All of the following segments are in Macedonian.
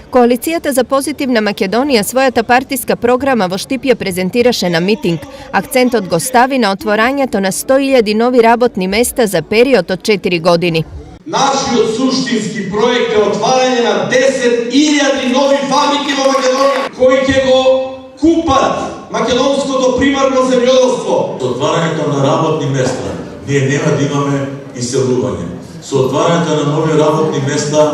Коалицијата за позитивна Македонија својата партиска програма во Штипје презентираше на митинг. Акцентот го стави на отворањето на 100.000 нови работни места за период од 4 години. Нашиот суштински проект е отварање на 10.000 нови фабрики во Македонија, кои ќе го купат македонското примарно земјоделство. Со отварањето на работни места ние нема да имаме иселување. Со отварањето на нови работни места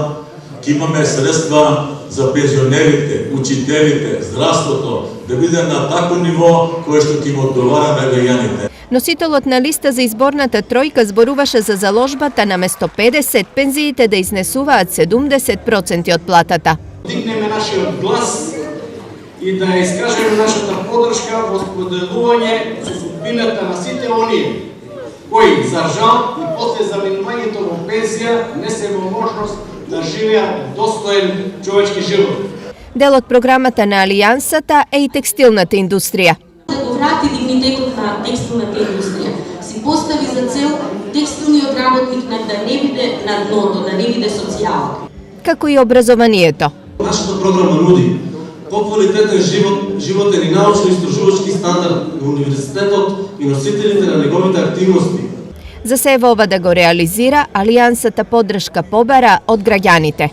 ќе имаме средства за пензионерите, учителите, здравството, да биде на такво ниво кое што ќе им одговара на граѓаните. Носителот на листа за изборната тројка зборуваше за заложбата наместо 50 пензиите да изнесуваат 70% од платата. Дигнеме нашиот глас и да искажеме нашата поддршка во споделување со судбината на сите оние кои за жал и после заминувањето во пензија не се во можност да живеат достоен човечки живот. Дел од програмата на Алијансата е и текстилната индустрија. Да го врати дигнитетот на текстилната индустрија. Си постави за цел текстилниот работник да не биде на дното, да не биде социјално. Како и образованието. Нашата програма нуди поквалитетен животен и научно-истражувачки стандард на универзитетот и носителите на неговите активности. За се ова да го реализира, Алијансата поддршка побара од граѓаните.